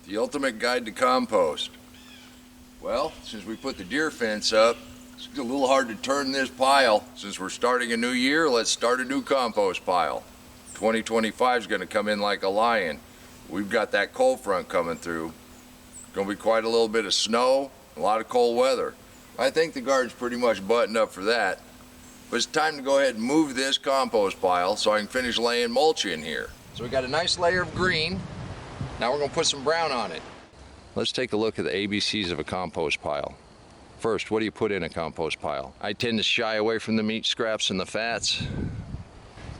The ultimate guide to compost. Well, since we put the deer fence up, it's a little hard to turn this pile. Since we're starting a new year, let's start a new compost pile. 2025 is going to come in like a lion. We've got that cold front coming through. Going to be quite a little bit of snow, a lot of cold weather. I think the garden's pretty much buttoned up for that. But it's time to go ahead and move this compost pile so I can finish laying mulch in here. So we got a nice layer of green. Now we're going to put some brown on it. Let's take a look at the ABCs of a compost pile. First, what do you put in a compost pile? I tend to shy away from the meat scraps and the fats.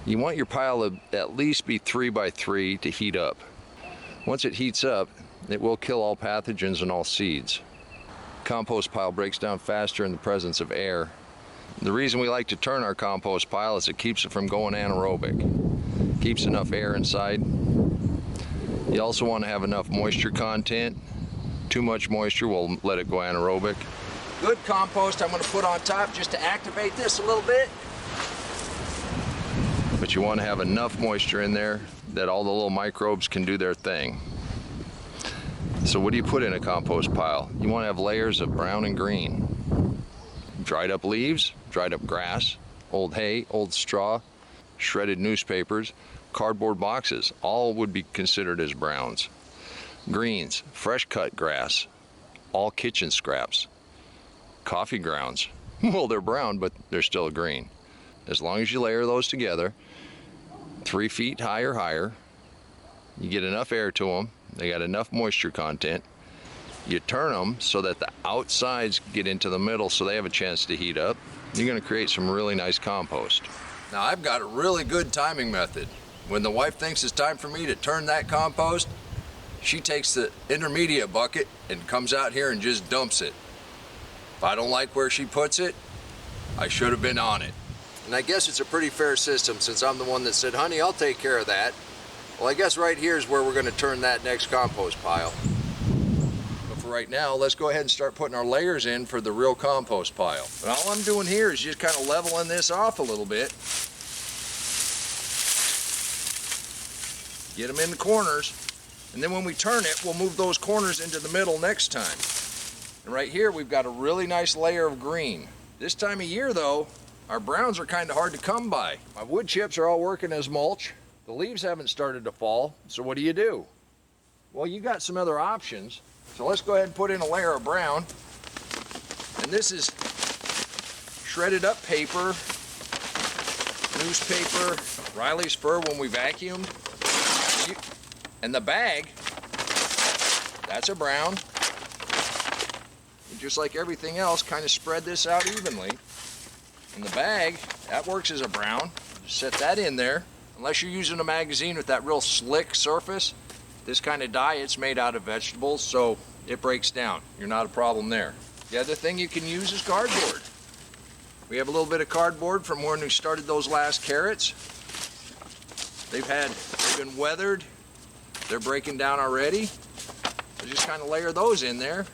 You want your pile to at least be 3 by 3 to heat up. Once it heats up, it will kill all pathogens and all seeds. Compost pile breaks down faster in the presence of air. The reason we like to turn our compost pile is it keeps it from going anaerobic. Keeps enough air inside. You also want to have enough moisture content. Too much moisture will let it go anaerobic. Good compost I'm going to put on top just to activate this a little bit. But you want to have enough moisture in there that all the little microbes can do their thing. So what do you put in a compost pile? You want to have layers of brown and green. Dried up leaves, dried up grass, old hay, old straw, shredded newspapers, cardboard boxes, all would be considered as browns. Greens, fresh cut grass, all kitchen scraps. Coffee grounds, well, they're brown, but they're still green. As long as you layer those together, 3 feet high or higher, you get enough air to them, they got enough moisture content. You turn them so that the outsides get into the middle so they have a chance to heat up. You're going to create some really nice compost. Now I've got a really good timing method. When the wife thinks it's time for me to turn that compost, she takes the intermediate bucket and comes out here and just dumps it. If I don't like where she puts it, I should have been on it. And I guess it's a pretty fair system since I'm the one that said, honey, I'll take care of that. Well, I guess right here is where we're going to turn that next compost pile. But for right now, let's go ahead and start putting our layers in for the real compost pile. And all I'm doing here is just kind of leveling this off a little bit. Get them in the corners. And then when we turn it, we'll move those corners into the middle next time. And right here, we've got a really nice layer of green. This time of year, though, our browns are kind of hard to come by. My wood chips are all working as mulch. The leaves haven't started to fall, so what do? Well, you got some other options. So let's go ahead and put in a layer of brown. And this is shredded up paper, newspaper, Riley's fur when we vacuumed. And the bag, that's a brown. And just like everything else, kind of spread this out evenly. And the bag, that works as a brown. Just set that in there. Unless you're using a magazine with that real slick surface, this kind of dye, it's made out of vegetables, so it breaks down. You're not a problem there. The other thing you can use is cardboard. We have a little bit of cardboard from when we started those last carrots. They've been weathered. They're breaking down already. So just kind of layer those in there.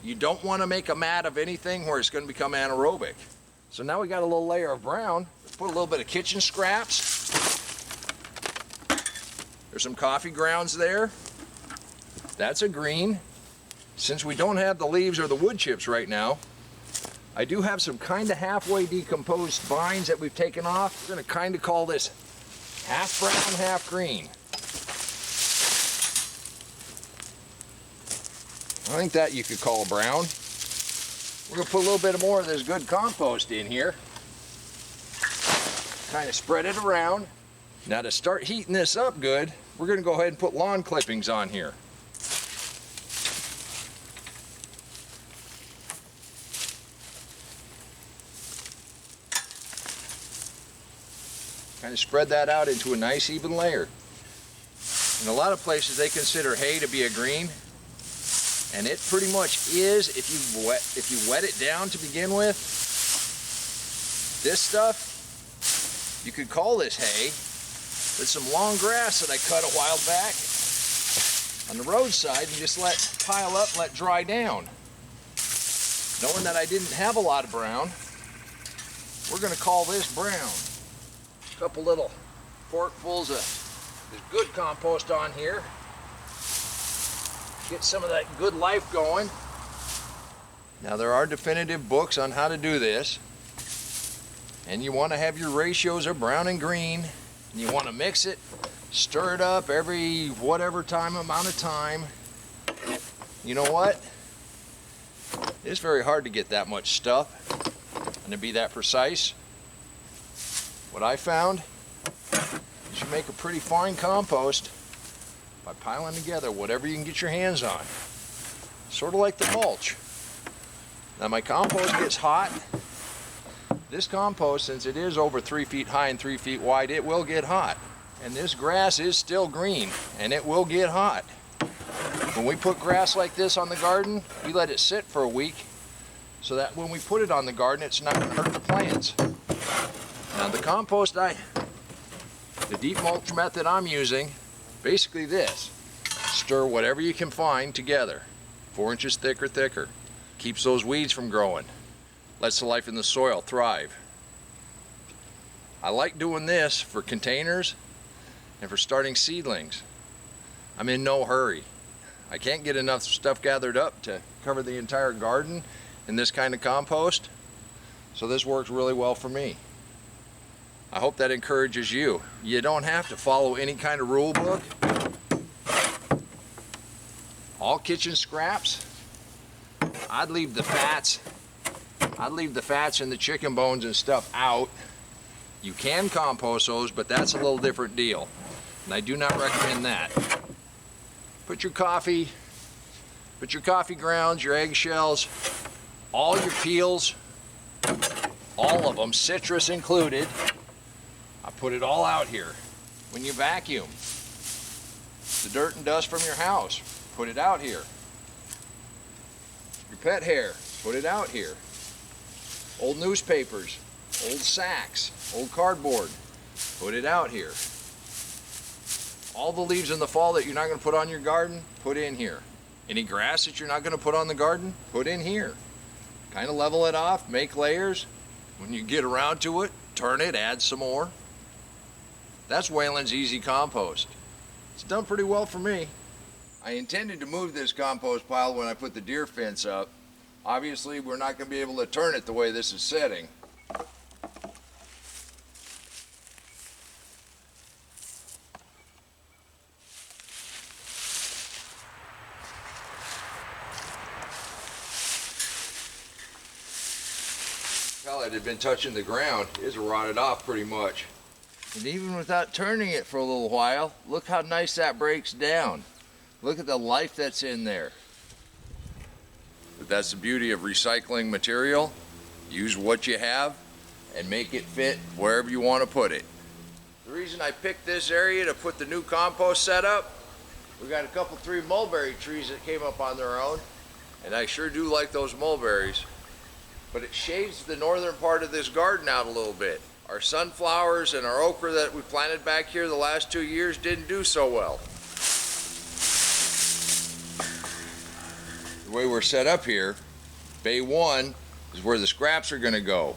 You don't want to make a mat of anything where it's going to become anaerobic. So now we got a little layer of brown. Let's put a little bit of kitchen scraps. There's some coffee grounds there. That's a green. Since we don't have the leaves or the wood chips right now, I do have some kind of halfway decomposed vines that we've taken off. We're going to kind of call this half brown, half green. I think that you could call brown. We're going to put a little bit more of this good compost in here. Kind of spread it around. Now to start heating this up good, we're going to go ahead and put lawn clippings on here. Kind of spread that out into a nice even layer. In a lot of places they consider hay to be a green. And it pretty much is if you wet it down to begin with. This stuff, you could call this hay. There's some long grass that I cut a while back on the roadside and just let pile up, let dry down. Knowing that I didn't have a lot of brown, we're going to call this brown. A couple little forkfuls of this good compost on here. Get some of that good life going. Now there are definitive books on how to do this. And you want to have your ratios of brown and green. And you want to mix it, stir it up every whatever amount of time. You know what? It's very hard to get that much stuff and to be that precise. What I found is you make a pretty fine compost by piling together whatever you can get your hands on. Sort of like the mulch. Now my compost gets hot. This compost, since it is over 3 feet high and 3 feet wide, it will get hot. And this grass is still green and it will get hot. When we put grass like this on the garden, we let it sit for a week so that when we put it on the garden, it's not going to hurt the plants. Now the compost, the deep mulch method I'm using, basically this. Stir whatever you can find together, 4 inches thick or thicker. Keeps those weeds from growing. Lets the life in the soil thrive. I like doing this for containers and for starting seedlings. I'm in no hurry. I can't get enough stuff gathered up to cover the entire garden in this kind of compost, so this works really well for me. I hope that encourages you. You don't have to follow any kind of rule book. All kitchen scraps. I'd leave the fats and the chicken bones and stuff out. You can compost those, but that's a little different deal. And I do not recommend that. Put your coffee grounds, your eggshells, all your peels, all of them, citrus included. I put it all out here. When you vacuum, the dirt and dust from your house, put it out here. Your pet hair, put it out here. Old newspapers, old sacks, old cardboard, put it out here. All the leaves in the fall that you're not going to put on your garden, put in here. Any grass that you're not going to put on the garden, put in here. Kind of level it off, make layers. When you get around to it, turn it, add some more. That's Wayland's Easy Compost. It's done pretty well for me. I intended to move this compost pile when I put the deer fence up. Obviously, we're not going to be able to turn it the way this is setting. Pellet had been touching the ground. It's rotted off pretty much. And even without turning it for a little while, look how nice that breaks down. Look at the life that's in there. But that's the beauty of recycling material. Use what you have and make it fit wherever you want to put it. The reason I picked this area to put the new compost set up, we got a couple 3 mulberry trees that came up on their own, and I sure do like those mulberries. But it shades the northern part of this garden out a little bit. Our sunflowers and our okra that we planted back here the last 2 years didn't do so well. The way we're set up here, bay 1 is where the scraps are going to go.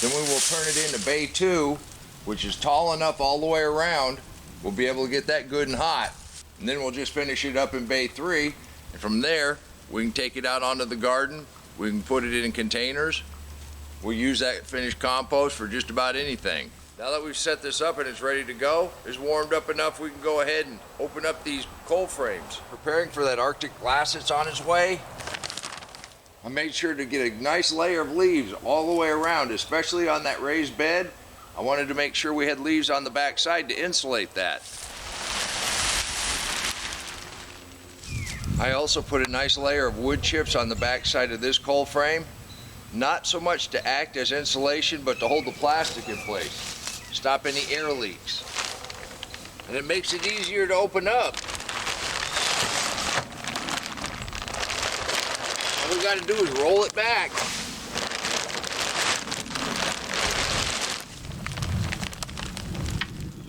Then we will turn it into bay 2, which is tall enough all the way around. We'll be able to get that good and hot. And then we'll just finish it up in bay 3. And from there, we can take it out onto the garden. We can put it in containers. We'll use that finished compost for just about anything. Now that we've set this up and it's ready to go, it's warmed up enough we can go ahead and open up these cold frames. Preparing for that Arctic blast that's on its way, I made sure to get a nice layer of leaves all the way around, especially on that raised bed. I wanted to make sure we had leaves on the back side to insulate that. I also put a nice layer of wood chips on the back side of this cold frame, not so much to act as insulation, but to hold the plastic in place. Stop any air leaks. And it makes it easier to open up. All we got to do is roll it back.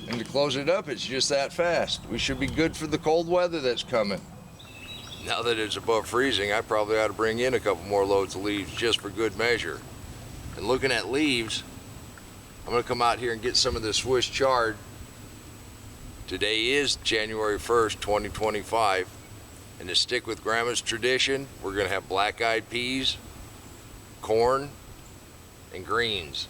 And to close it up, it's just that fast. We should be good for the cold weather that's coming. Now that it's above freezing, I probably ought to bring in a couple more loads of leaves just for good measure. And looking at leaves, I'm going to come out here and get some of the Swiss chard. Today is January 1st, 2025, And to stick with Grandma's tradition, we're gonna have black-eyed peas, corn, and greens.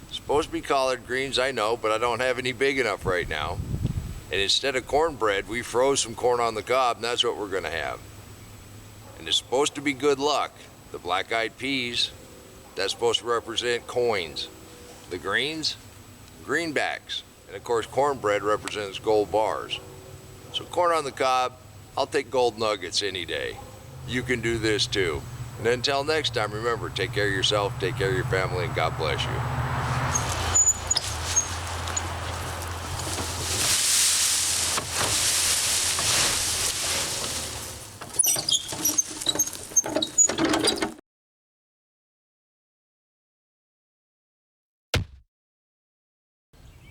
It's supposed to be collard greens, I know, but I don't have any big enough right now. And instead of cornbread, we froze some corn on the cob, and that's what we're gonna have. And it's supposed to be good luck. The black-eyed peas, that's supposed to represent coins. The greens, greenbacks. And of course, cornbread represents gold bars. So corn on the cob, I'll take gold nuggets any day. You can do this too. And until next time, remember, take care of yourself, take care of your family, and God bless you.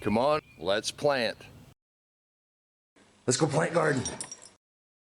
Come on, let's plant. Let's go plant garden.